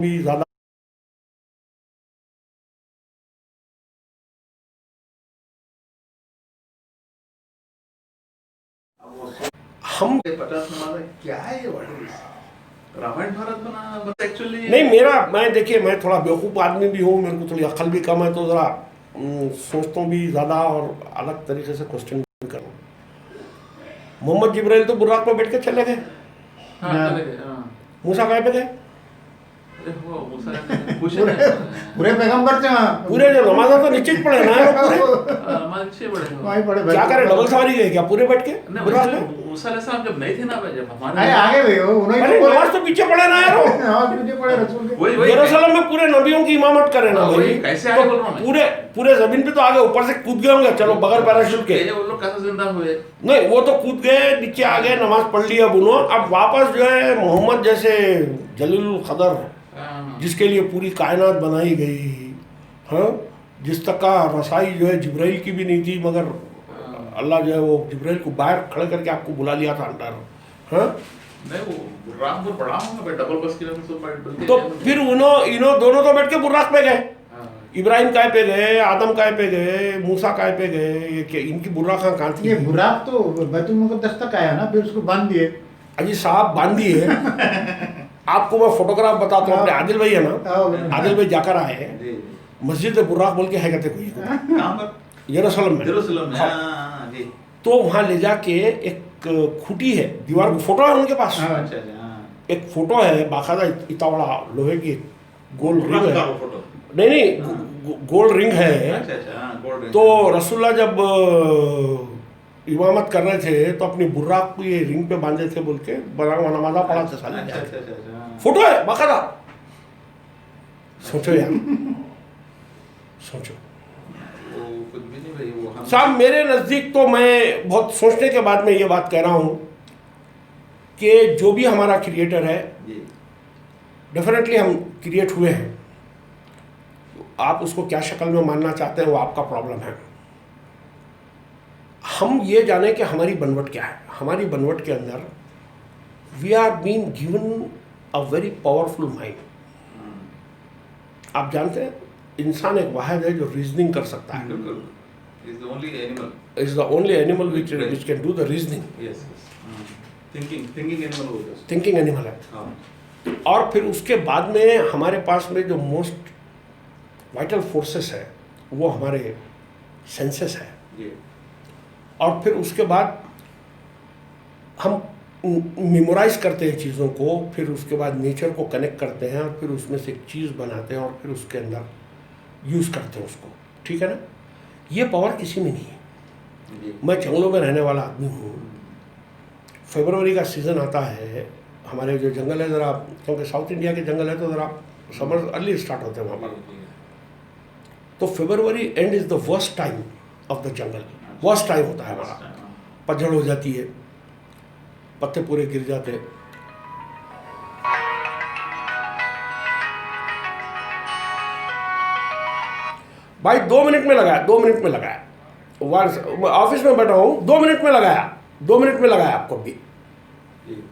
भी ज़्यादा हम 50 नंबर क्या है ये वर्ड रामायण भारत बना बस एक्चुअली नहीं मैं देखिए मैं थोड़ा बेवकूफ़ आदमी भी हूँ, मेरे को थोड़ी अक्ल भी कम है, तो ज़रा सोचता हूँ भी ज़्यादा और अलग तरीके से क्वेश्चन भी करूँ। मोहम्मद जिब्राइल तो बुर्राक पर बैठ के चले गए, हाँ चले गए हाँ मूसा काय पे गए? अरे वो मूसा ने पूछे पूरे पूरे पैगंबर थे वहाँ पूरे जो नमाज़ तो नीचे ही पढ़े ना यार, पूरे हमारे पीछे बड़े हो वहीं पड़े क्या करें, डबल सवारी गए क्या पूरे बैठ के नहीं बुर्राक वैसे में? मूसा अलैहिस्सलाम जब नहीं थे ना जब अरे हमारे आगे भी हो उन्हें अरे नमाज तो पीछे पड़े ना यार, नमाज पीछे पड़े रसूल के वही यरूशलेम में पूरे नबियों की इमामत करे ना हाँ, भाई, वही, कैसे आगे बोल रहा हूँ मैं। पूरे पूरे जमीन पे तो आगे ऊपर से कूद गए होंगे, चलो बगैर पैराशूट के। ये वो लोग कैसे जिंदा हुए नहीं वो तो कूद गए, नीचे आ गए, नमाज पढ़ लिया बुनो, अब वापस जो है मोहम्मद जैसे जलील कदर हाँ, जिसके लिए पूरी कायनात बनाई गई, हाँ, जिस तक का रसाई जो है जिब्राइल की भी नहीं थी, मगर अल्लाह जो है वो जिब्राइल को बाहर खड़े करके आपको बुला लिया था अंदर, हाँ। नहीं वो रामपुर बड़ा हूँ मैं डबल बस की वजह से बैठ तो फिर इन्हों दोनों तो बैठ के बुर्राक पे गए, हाँ, इब्राहिम काय पे गए, आदम काय पे गए, मूसा काय पे गए, इनकी बुर्राक कहाँ थी? ये बुराक तो बैतुल मुकद्दस तक आया ना, फिर उसको बांध दिए। अजी साहब बांधी है आपको मैं फोटोग्राफ बताता हूँ, अपने आदिल भाई है ना, आदिल भाई जाकर आए हैं, जी मस्जिद बुर्राक बोल के है कहते कोई कहाँ पर यरूशलेम में, जेरूसलम में हाँ। हाँ जी तो वहाँ ले जाके एक खूटी है, दीवार को फोटो है उनके पास, हाँ। अच्छा अच्छा हाँ एक फोटो है बाकायदा, इतना बड़ा लोहे की गोल रिंग है, वो फोटो नहीं गोल रिंग है। अच्छा अच्छा हाँ गोल्ड तो रसूलुल्लाह जब इमामत कर रहे थे तो अपनी बुर्राक को ये रिंग पे बांधे थे बोल के नमाजा पढ़ा थे साले अच्छा जाके। अच्छा अच्छा हाँ। फोटो है बाकायदा, सोचो यार सोचो वो कुछ भी नहीं भाई वो हम साहब, मेरे नज़दीक तो मैं बहुत सोचने के बाद में ये बात कह रहा हूँ कि जो भी हमारा क्रिएटर है, जी डेफिनेटली हम क्रिएट हुए हैं, आप उसको क्या शक्ल में मानना चाहते हैं वो आपका प्रॉब्लम है। हम ये जाने कि हमारी बनवट क्या है, हमारी बनवट के अंदर we are been given a very powerful mind. आप जानते हैं इंसान एक वाहिद है जो रीजनिंग कर सकता है, बिल्कुल is the only animal is the only animal which can do the reasoning, yes thinking animal हो गया थिंकिंग एनिमल है। हाँ और फिर उसके बाद में हमारे पास में जो मोस्ट वाइटल फोर्सेस है वो हमारे सेंसेस है, जी और फिर उसके बाद हम मेमोराइज करते हैं चीज़ों को, फिर उसके बाद नेचर को कनेक्ट करते हैं और फिर उसमें से एक चीज़ बनाते हैं और फिर उसके अंदर यूज़ करते हैं उसको, ठीक है ना। ये पावर किसी में नहीं है। जी मैं जंगलों में रहने वाला आदमी हूँ, फरवरी का सीज़न आता है, हमारे जो जंगल है ज़रा, क्योंकि साउथ इंडिया के जंगल है तो ज़रा समर अर्ली स्टार्ट होते हैं वहाँ पर, तो February end is the worst time of the jungle, worst time होता है हमारा, पतझड़ हो जाती है, पत्ते पूरे गिर जाते हैं। भाई 2 मिनट में लगाया, 2 मिनट में लगाया, ऑफिस में बैठा हूँ, 2 मिनट में लगाया, 2 मिनट में लगाया आपको भी। जी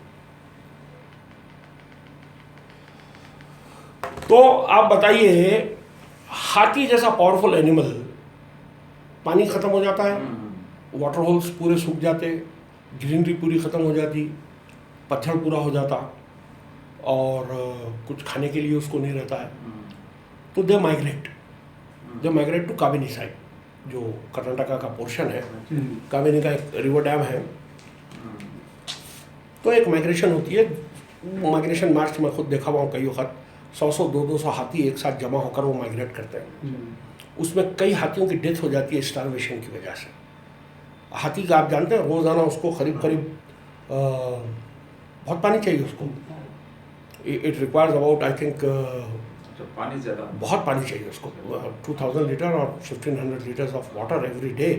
तो आप बताइए, हाथी जैसा पावरफुल एनिमल, पानी खत्म हो जाता है, वाटर होल्स पूरे सूख जाते, ग्रीनरी पूरी ख़त्म हो जाती, पत्थर पूरा हो जाता, और कुछ खाने के लिए उसको नहीं रहता है, तो they migrate to Kabini side, जो कर्नाटका का पोर्शन है, काबिनी का एक रिवर डैम है, तो एक माइग्रेशन होती है। माइग्रेशन मार्च में खुद देखा हुआ हूँ कई वक्त, 100 200 हाथी एक साथ जमा होकर वो माइग्रेट करते हैं। उसमें कई हाथियों की डेथ हो जाती है स्टारवेशन की वजह से। हाथी का आप जानते हैं रोज़ाना उसको करीब बहुत पानी चाहिए उसको, it requires about I think पानी ज़्यादा बहुत पानी चाहिए उसको, 2000 लीटर और 1500 litres of water every day,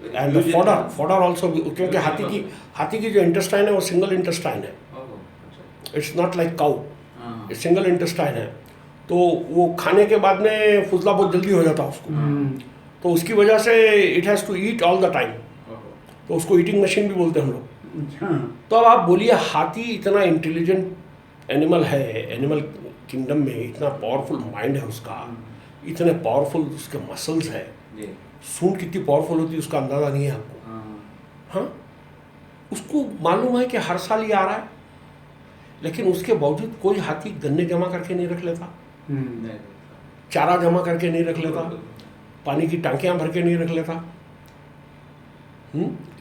and fodder also, क्योंकि हाथी की जो इंटेस्टाइन है वो सिंगल इंटेस्टाइन है, it's not like cow, single intestine है, तो वो खाने के बाद में फुजला बहुत जल्दी हो जाता है उसको, तो उसकी वजह से it has to eat all the time, तो उसको ईटिंग मशीन भी बोलते हैं हम लोग। तो अब आप बोलिए हाथी इतना इंटेलिजेंट एनिमल है, एनिमल किंगडम में इतना पावरफुल माइंड है उसका, इतने पावरफुल उसके मसल्स है, जी। सूंड कितनी पावरफुल होती है उसका अंदाज़ा नहीं है आपको। हाँ, उसको मालूम है कि हर साल ये आ रहा है, लेकिन उसके बावजूद कोई हाथी गन्ने जमा करके नहीं रख लेता, नहीं, चारा जमा करके नहीं रख लेता, पानी की टांकियां भर के नहीं रख लेता।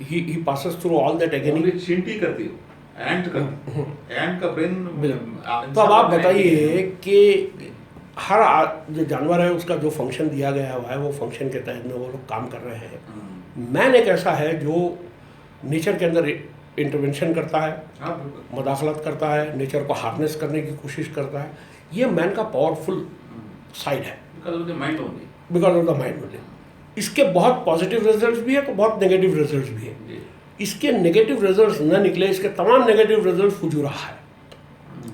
He passes through all that again. only चींटी करती हो, एंट करती, एंट का ब्रेन। तो अब आप बताइए कि हर जो जानवर है उसका जो फंक्शन दिया गया हुआ है वो फंक्शन के तहत में वो लोग काम कर रहे हैं। मैन एक ऐसा है जो नेचर के अंदर इंटरवेंशन करता है, हाँ, बिल्कुल। मदाखलत करता है, नेचर को हार्नेस करने की कोशिश करता है। ये मैन का पावरफुल साइड है, Because of the mind only। Because of the mind only. इसके बहुत पॉजिटिव रिजल्ट्स भी है तो बहुत नेगेटिव रिजल्ट्स भी है। जी। इसके नेगेटिव रिजल्ट्स न निकले, इसके तमाम नेगेटिव रिजल्ट फुजुरा है,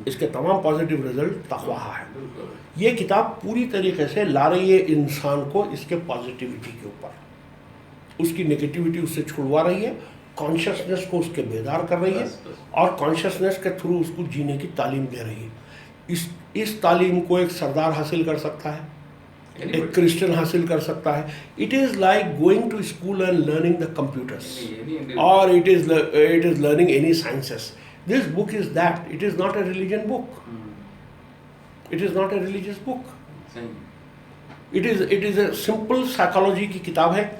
इसके तमाम पॉजिटिव रिजल्ट तकवा है। बिल्कुल। ये किताब पूरी तरीके से ला रही है इंसान को इसके पॉजिटिविटी के ऊपर, उसकी नेगेटिविटी उससे छुड़वा रही है, कॉन्शियसनेस को उसके बेदार कर रही है बस, बस। और कॉन्शियसनेस के थ्रू उसको जीने की तालीम दे रही है। इस तालीम को एक सरदार हासिल कर सकता है, एक क्रिश्चियन हासिल कर सकता है। It is like going to school and learning the computers, और it is learning any sciences. This book is that, it is not a religion book, it is not a religious book, it is a simple psychology की किताब है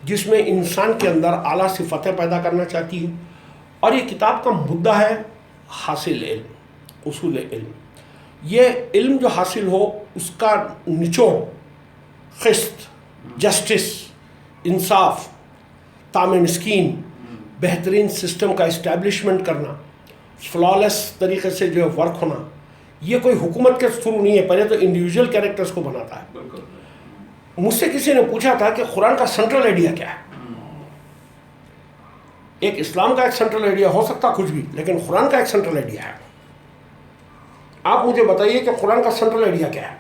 जिसमें इंसान के अंदर आला सिफतें पैदा करना चाहती है। और ये किताब का मुद्दा है हासिल इल्म, उसूल इल्म। ये इल्म जो हासिल हो उसका निचोड़ क़िस्त, जस्टिस, इंसाफ, तामे मिस्कीन, बेहतरीन सिस्टम का इस्टेब्लिशमेंट करना, फ्लॉलेस तरीके से जो वर्क होना, ये कोई हुकूमत के थ्रू नहीं है, पहले तो इंडिविजुअल कैरेक्टर्स को बनाता है। बिल्कुल। मुझसे किसी ने पूछा था कि कुरान का सेंट्रल आइडिया क्या है। एक इस्लाम का एक सेंट्रल आइडिया हो सकता कुछ भी, लेकिन कुरान का एक सेंट्रल आइडिया है। आप मुझे बताइए कि कुरान का सेंट्रल आइडिया क्या है।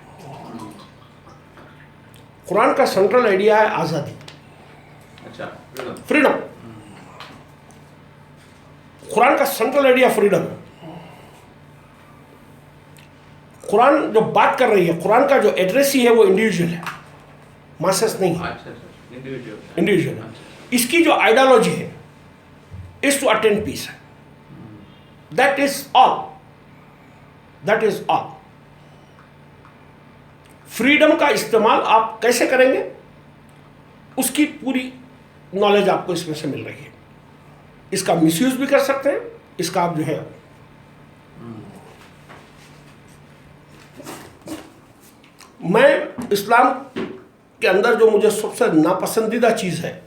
कुरान का सेंट्रल आइडिया है आज़ादी, अच्छा, फ्रीडम। कुरान का सेंट्रल आइडिया फ्रीडम है। कुरान जो बात कर रही है, कुरान का जो एड्रेस ही है वो इंडिविजुअल है, मासेस नहीं है, अच्छा, इंडिविजुअल। इंडिविजुअल है। इसकी जो आइडियोलॉजी है इज टू अटेन पीस है, that is all, that is all. Freedom का इस्तेमाल आप कैसे करेंगे उसकी पूरी नॉलेज आपको इसमें से मिल रही है। इसका मिसयूज भी कर सकते हैं, इसका आप जो है मैं इस्लाम के अंदर जो मुझे सबसे नापसंदीदा चीज़ है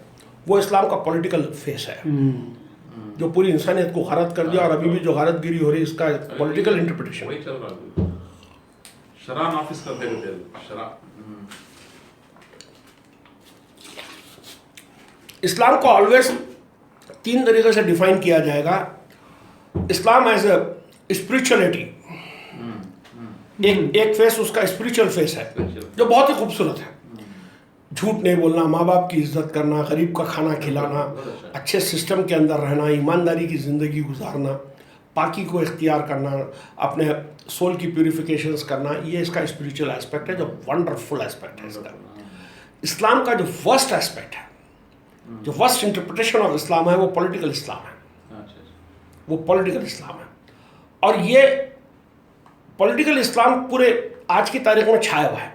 वो इस्लाम का पॉलिटिकल फेस है, जो पूरी इंसानियत को गारत कर दिया। और अभी भी जो गारतगिरी हो रही है इसका पॉलिटिकल इंटरप्रिटेशन। वही चल रहा है, शरा नाफिज करते रहते शरा। इस्लाम को ऑलवेज 3 तरीके से डिफाइन किया जाएगा। इस्लाम एज ए स्पिरिचुअलिटी, एक फेस उसका स्पिरिचुअल फेस है जो बहुत ही खूबसूरत है। झूठ नहीं बोलना, माँ बाप की इज्जत करना, गरीब का खाना खिलाना, अच्छे सिस्टम के अंदर रहना, ईमानदारी की ज़िंदगी गुजारना, पाकी को इख्तियार करना, अपने सोल की प्यूरिफिकेशंस करना, ये इसका स्पिरिचुअल एस्पेक्ट है जो वंडरफुल एस्पेक्ट है इसका। इस्लाम का जो वर्स्ट एस्पेक्ट है, जो वर्स्ट इंटरप्रिटेशन ऑफ इस्लाम है वो पॉलिटिकल इस्लाम है, वो पॉलिटिकल इस्लाम है। और ये पॉलिटिकल इस्लाम पूरे आज की तारीख में छाया हुआ है।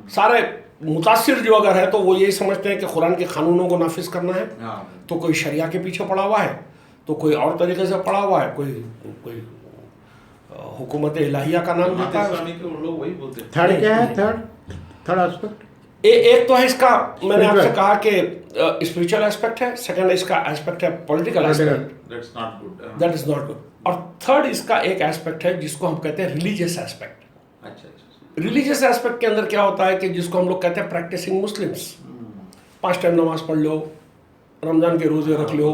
सारे मुतासिर जो अगर है तो वो यही समझते हैं कि कुरान के कानूनों को नाफिज करना है, तो कोई शरिया के पीछे पड़ा हुआ है, तो कोई और तरीके से पड़ा हुआ है, कोई हुकूमत इलाहिया का नाम देता है। लोग वही बोलते हैं। थर्ड क्या है? थर्ड एस्पेक्ट एक तो है इसका, मैंने आपसे कहा कि स्पिरिचुअल एस्पेक्ट है। सेकंड इसका एस्पेक्ट है political aspect, that's not good, that is not good. और थर्ड इसका एक एस्पेक्ट है जिसको हम कहते हैं रिलीजियस एस्पेक्ट। अच्छा। रिलीजियस एस्पेक्ट के अंदर क्या होता है कि जिसको हम लोग कहते हैं प्रैक्टिसिंग मुस्लिम्स, 5 टाइम नमाज पढ़ लो, रमजान के रोजे रख लो,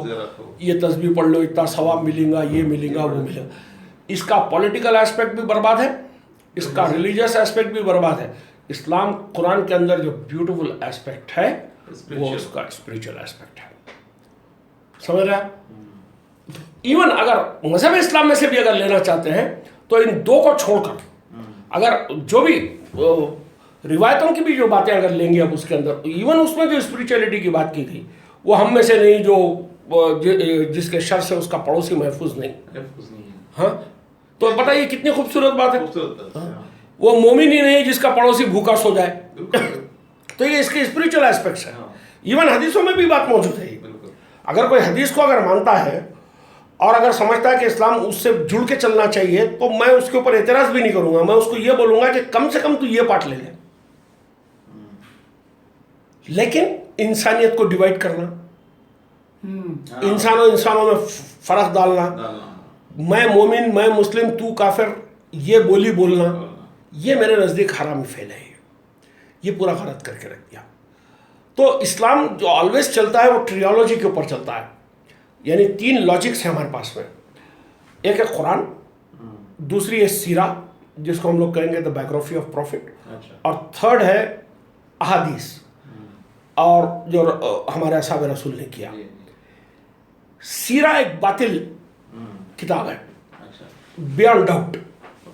ये तस्बीह पढ़ लो, इतना सवाब मिलेगा, ये मिलेगा, वो मिलेगा। इसका पॉलिटिकल एस्पेक्ट भी बर्बाद है, इसका रिलीजियस एस्पेक्ट भी बर्बाद है। इस्लाम कुरान के अंदर जो ब्यूटीफुल एस्पेक्ट है वो उसका स्पिरिचुअल एस्पेक्ट है। समझ रहे हैं? इवन अगर मजहब इस्लाम में से भी अगर लेना चाहते हैं तो इन दो को छोड़कर अगर जो भी रिवायतों की भी जो बातें अगर लेंगे अब उसके अंदर, इवन उसमें जो स्पिरिचुअलिटी की बात की गई, वो हम में से नहीं जो जिसके शर से उसका पड़ोसी महफूज नहीं। हाँ, तो बताइए कितनी खूबसूरत बात है। हाँ? वो मोमिन ही नहीं जिसका पड़ोसी भूखा सो जाए। तो ये इसके स्पिरिचुअल एस्पेक्ट्स है। इवन हदीसों में भी बात मौजूद है। अगर कोई हदीस को अगर मानता है और अगर समझता है कि इस्लाम उससे जुड़ के चलना चाहिए, तो मैं उसके ऊपर एतराज़ भी नहीं करूंगा। मैं उसको ये बोलूंगा कि कम से कम तू ये पाठ ले ले। लेकिन इंसानियत को डिवाइड करना, इंसानों में फर्क डालना, मैं मोमिन मैं मुस्लिम तू काफिर, ये बोली बोलना, ये मेरे नज़दीक हराम फेल है। ये पूरा गलत करके रख दिया। तो इस्लाम जो ऑलवेज चलता है वो ट्रियोलॉजी के ऊपर चलता है, यानी 3 लॉजिक्स हैं हमारे पास में। एक है कुरान, दूसरी है सीरा जिसको हम लोग कहेंगे द बायोग्राफी ऑफ प्रॉफिट, और थर्ड है अहादीस, और जो हमारे असहाब रसूल ने किया। सीरा एक बातिल किताब है बियॉन्ड डाउट।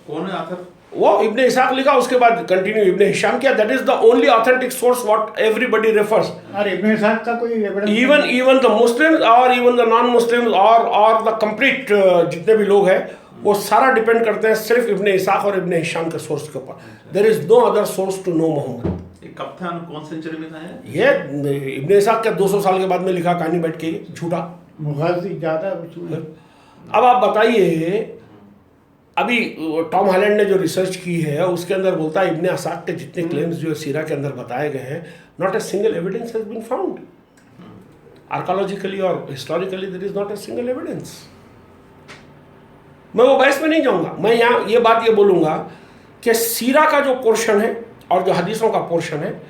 कौन है ऑथर? वो इब्ने इसाक लिखा, उसके बाद कंटिन्यू इब्ने हिशाम किया। That is the only authentic source what everybody refers. और इब्ने इसाक का कोई एविडेंस? इवन द मुस्लिम्स और इवन द नॉन मुस्लिम्स और द कंप्लीट जितने भी लोग हैं, वो सारा डिपेंड करते हैं सिर्फ इब्ने इसाक और इब्ने हिशाम के सोर्स के ऊपर। There is no other source to know Mohammed. कब था, कौन सेंचुरी में था ये इब्ने इसाक के 200 साल के बाद में लिखा कहानी बैठ के, झूठा मुग़ाज़ी ज़्यादा। अब आप बताइए, अभी टॉम हॉलैंड ने जो रिसर्च की है उसके अंदर बोलता है इब्ने इसाक के जितने क्लेम्स जो सीरा के अंदर बताए गए हैं, not a single evidence has been found. Archaeologically और historically there is not a single evidence. मैं वो बहस में नहीं जाऊंगा। मैं यहाँ ये बात ये बोलूंगा कि सीरा का जो पोर्शन है और जो हदीसों का पोर्शन है,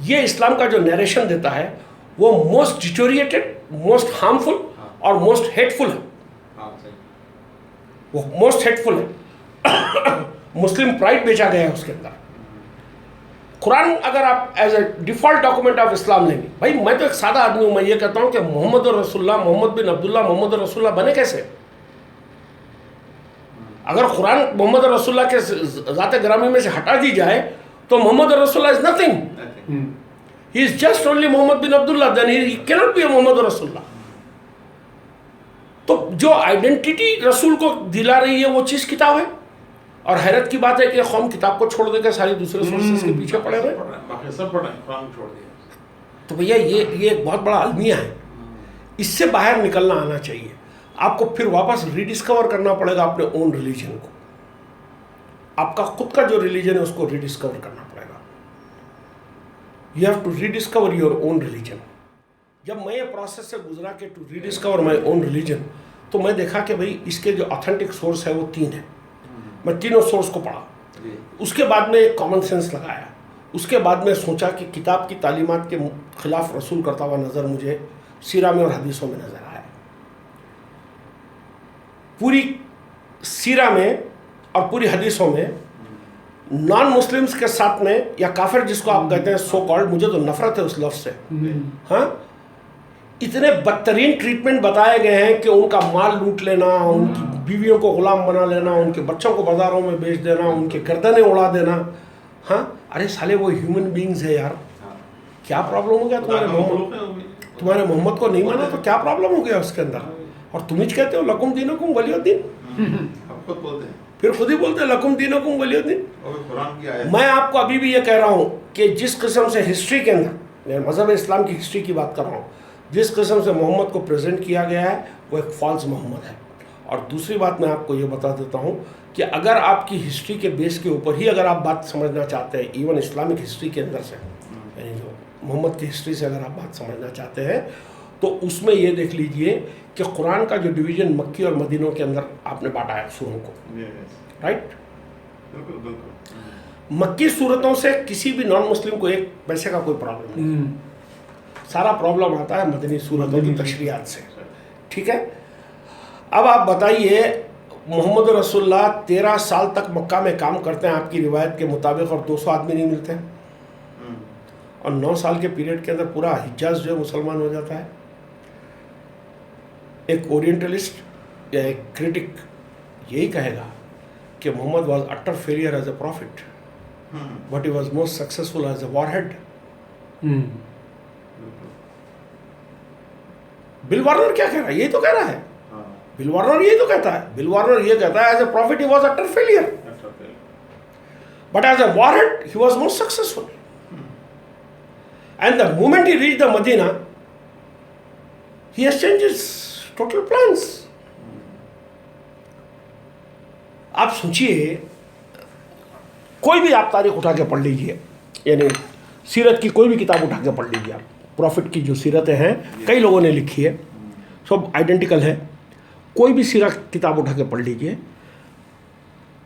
ये इस्लाम का जो नरेशन देता है वो मोस्ट डिटोरिएटेड, मोस्ट हार्मफुल और मोस्ट हेटफुल है। वो मोस्ट हेटफुल है। मुस्लिम प्राइड बेचा गया है उसके अंदर। कुरान अगर आप as a default document of Islam लेंगे, भाई मैं तो एक सादा आदमी हूं, मैं ये कहता हूं कि मोहम्मद रसूलुल्लाह, मोहम्मद बिन अब्दुल्लाह मोहम्मद रसूलुल्लाह बने कैसे? अगर कुरान मोहम्मद रसूलुल्लाह के ज़ात ग्रामी में से हटा दी जाए तो Muhammad Rasulullah is nothing, he is just only Muhammad bin Abdullah, then he cannot be a Muhammad Rasulullah. तो जो आइडेंटिटी रसूल को दिला रही है वो चीज़ किताब है। और हैरत की बात है कि कौम किताब को छोड़ देकर सारी दूसरे सोर्सेस के पीछे पड़े हुए। तो भैया ये एक बहुत बड़ा अलमिया है, इससे बाहर निकलना आना चाहिए। आपको फिर वापस रीडिस्कवर करना पड़ेगा अपने ओन रिलीजन को। आपका खुद का जो रिलीजन है उसको रीडिस्कवर करना पड़ेगा। You have to rediscover your own religion. जब मैं ये प्रोसेस से गुजरा के to rediscover my own religion, तो मैं देखा कि भाई इसके जो ऑथेंटिक सोर्स है वो 3 है। मैं तीनों सोर्स को पढ़ा, उसके बाद में कॉमन सेंस लगाया, उसके बाद में सोचा कि किताब की तालीमात के खिलाफ रसूल करता हुआ नज़र मुझे सीरा में और हदीसों में नज़र आया। पूरी सीरा में और पूरी हदीसों में नॉन मुस्लिम्स के साथ में, या काफिर जिसको आप कहते हैं सो कॉल्ड, मुझे तो नफरत है उस लफ्ज़ से, हाँ, इतने बदतरीन ट्रीटमेंट बताए गए हैं कि उनका माल लूट लेना, उनकी बीवियों को गुलाम बना लेना, उनके बच्चों को बाजारों में बेच देना, उनके गर्दनें उड़ा देना। हाँ, अरे साले वो ह्यूमन बींग्स है यार। क्या प्रॉब्लम हो गया तुम्हारे मोहम्मद को नहीं माना तो क्या प्रॉब्लम हो गया उसके अंदर? और तुम ही कहते हो लकुम दीनुकुम वलियुद्दीन, फिर खुद ही बोलते हैं लकुम दीनुकुम वलियुद्दीन। मैं आपको अभी भी ये कह रहा हूँ कि जिस किस्म से हिस्ट्री के अंदर, मज़हब इस्लाम की हिस्ट्री की बात कर रहा हूँ, जिस किस्म से मोहम्मद को प्रेजेंट किया गया है वो एक फॉल्स मोहम्मद है। और दूसरी बात मैं आपको ये बता देता हूँ कि अगर आपकी हिस्ट्री के बेस के ऊपर ही अगर आप बात समझना चाहते हैं, इवन इस्लामिक हिस्ट्री के अंदर से, यानी जो मोहम्मद की हिस्ट्री से अगर आप बात समझना चाहते हैं, तो उसमें ये देख लीजिए कि कुरान का जो डिवीज़न मक्की और मदीनों के अंदर आपने बांटा है सूरों को, राइट? मक्की सूरतों से किसी भी नॉन मुस्लिम को एक पैसे का कोई प्रॉब्लम नहीं। सारा प्रॉब्लम आता है मदनी सूरतों की तशरीहात से, ठीक है? अब आप बताइए, मोहम्मद रसूलुल्लाह 13 साल तक मक्का में काम करते हैं आपकी रिवायत के मुताबिक, और 200 आदमी नहीं मिलते हैं, और 9 साल के पीरियड के अंदर पूरा हिजाज जो है मुसलमान हो जाता है। एक ओरिएंटलिस्ट या एक क्रिटिक यही कहेगा कि Mohammed was utter failure as a prophet, but he was most successful as a warhead. Bill Warner क्या कह रहा है? यही तो कह रहा है। बिल वार्नर यही तो कहता है। बिल वार्नर ये कहता है as a prophet he was utter failure, but as a warhead he was most successful. And the moment he reach the Medina he has changed his total plans. आप सोचिए, कोई भी आप तारीख उठा के पढ़ लीजिए, यानी सीरत की कोई भी किताब उठा के पढ़ लीजिए आप, प्रॉफिट की जो सीरतें हैं कई लोगों ने लिखी है, सब आइडेंटिकल है। कोई भी सीरत किताब उठा के पढ़ लीजिए,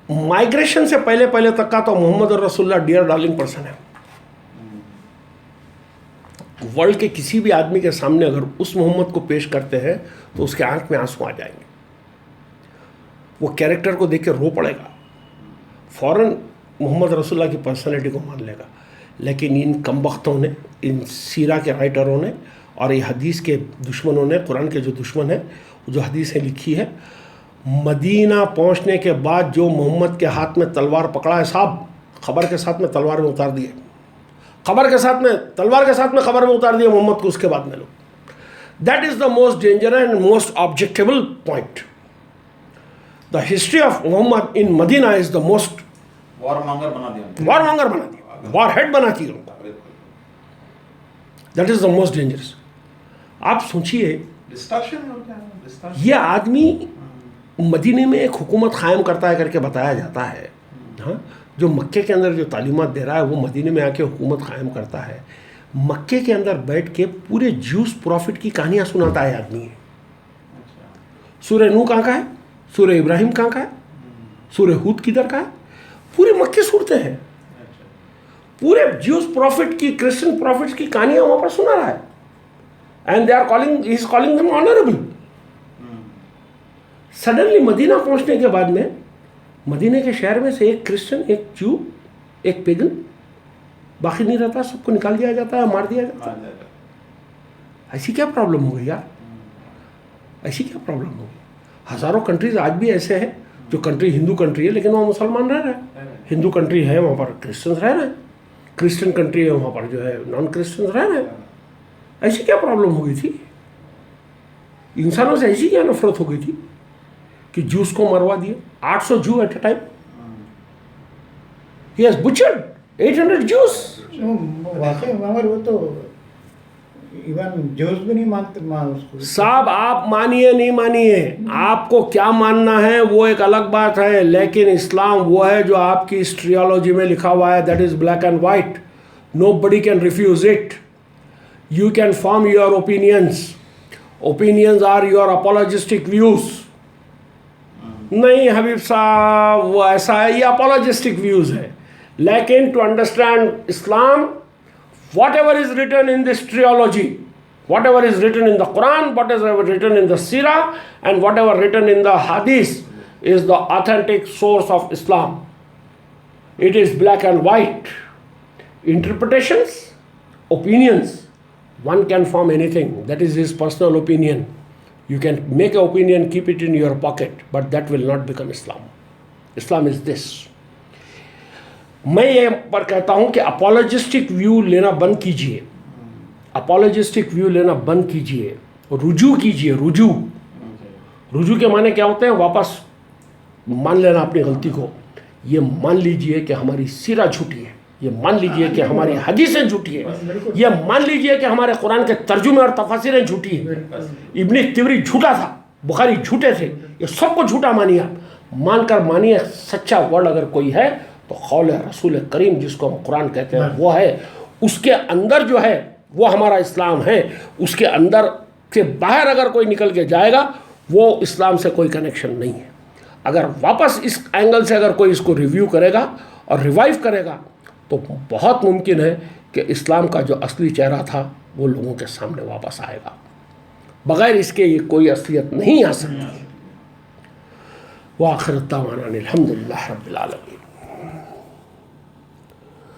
माइग्रेशन से पहले पहले तक का तो मोहम्मद और रसूलुल्लाह डियर डार्लिंग पर्सन है। वर्ल्ड के किसी भी आदमी के सामने अगर उस मोहम्मद को पेश करते हैं तो उसके आंख में आंसू आ जाएंगे, वो कैरेक्टर को देख के रो पड़ेगा, फौरन मोहम्मद रसूलुल्लाह की पर्सनैलिटी को मान लेगा। लेकिन इन कमबख्तों ने, इन सीरा के राइटरों ने और ये हदीस के दुश्मनों ने, कुरान के जो दुश्मन हैं, जो हदीसें लिखी है, मदीना पहुंचने के बाद जो मोहम्मद के हाथ में तलवार पकड़ा है साहब, खबर के साथ में तलवार में उतार दिए, खबर के साथ में तलवार के साथ में खबर में उतार दिए मोहम्मद को। उसके बाद में लोग, that is the most danger and most objectionable point. The history of Muhammad in Medina is the most warmonger बना दिया, वॉर हेड बना दिया उनको। That is the most dangerous. आप सोचिए, ये आदमी मदीने में एक हुकूमत कायम करता है करके बताया जाता है, हाँ, जो मक्के के अंदर जो तालीमात दे रहा है वो मदीने में आके हुकूमत कायम करता है। मक्के के अंदर बैठ के पूरे ज्यूस प्रॉफिट की कहानियाँ सुनाता है आदमी। सूरह नूह कहाँ का है, सूरह इब्राहिम कहाँ का है, सूरह हूद किधर का है, पूरे मक्के सूरतें हैं, पूरे ज्यूस प्रॉफिट की, क्रिश्चियन प्रॉफिट्स की कहानियाँ वहाँ पर सुना रहा है। And they are calling, he is calling them honourable. Suddenly Medina पहुँचने के बाद में मदीने के शहर में से एक क्रिश्चियन, एक जू, एक पेगन बाकी नहीं रहता, सबको निकाल दिया जाता है, मार दिया जाता है। ऐसी क्या प्रॉब्लम हो गई यार? ऐसी क्या प्रॉब्लम हो गई? हज़ारों कंट्रीज आज भी ऐसे हैं, जो कंट्री हिंदू कंट्री है लेकिन वहाँ मुसलमान रह रहे हैं, हिंदू कंट्री है वहाँ पर क्रिश्चियंस रह रहे हैं, क्रिश्चियन कंट्री है वहाँ पर जो है नॉन क्रिश्चियंस रह रहे हैं। ऐसी क्या प्रॉब्लम हो गई थी? इंसानों से ऐसी क्या नफरत हो गई थी कि जूस को मरवा दिए? 800 Jew at a time, he has butchered 800 Jews। वाकई मगर वो तो इवन जूस भी नहीं मानते उसको। साहब आप मानिए नहीं मानिए, आपको क्या मानना है वो एक अलग बात है, लेकिन इस्लाम वो है जो आपकी हिस्ट्रियोलॉजी में लिखा हुआ है, that is black and white, nobody can refuse it। You can form your opinions, opinions are your apologistic views। नहीं हबीब साहब वो ऐसा है, ये apologistic views है, लेकिन to understand Islam, whatever is written in this trilogy, whatever is written in the Quran, whatever written in the Sirah, and whatever written in the Hadith is the authentic source of Islam। It is black and white। Interpretations, opinions, one can form anything, that is his personal opinion। You can make an opinion, keep it in your pocket, but that will not become Islam। Islam is this। मैं ये पर कहता हूँ कि अपॉलोजिस्टिक view लेना बंद कीजिए, अपॉलोजिस्टिक view लेना बंद कीजिए, रुजू कीजिए। रुजू के माने क्या होते हैं? वापस मान लेना अपनी गलती को। ये मान लीजिए कि हमारी सीरा झूठी है, ये मान लीजिए कि हमारी हदीसें झूठी है, ये मान लीजिए कि हमारे कुरान के तर्जुमे और तफसीरें झूठी है, इब्न तिबरी झूठा था, बुखारी झूठे थे, ये सबको झूठा मानिए। मानकर मानिए सच्चा वर्ड अगर कोई है तो कौल रसूल करीम जिसको हम कुरान कहते हैं वो है, उसके अंदर जो है वो हमारा इस्लाम है। उसके अंदर से बाहर अगर कोई निकल के जाएगा वो इस्लाम से कोई कनेक्शन नहीं है। अगर वापस इस एंगल से अगर कोई इसको रिव्यू करेगा और रिवाइव करेगा तो बहुत मुमकिन है कि इस्लाम का जो असली चेहरा था वो लोगों के सामने वापस आएगा। बगैर इसके ये कोई असलियत नहीं आ सकती। व आखिर दावाना अनिल हम्दुलिल्लाह रब्बिल आलमीन।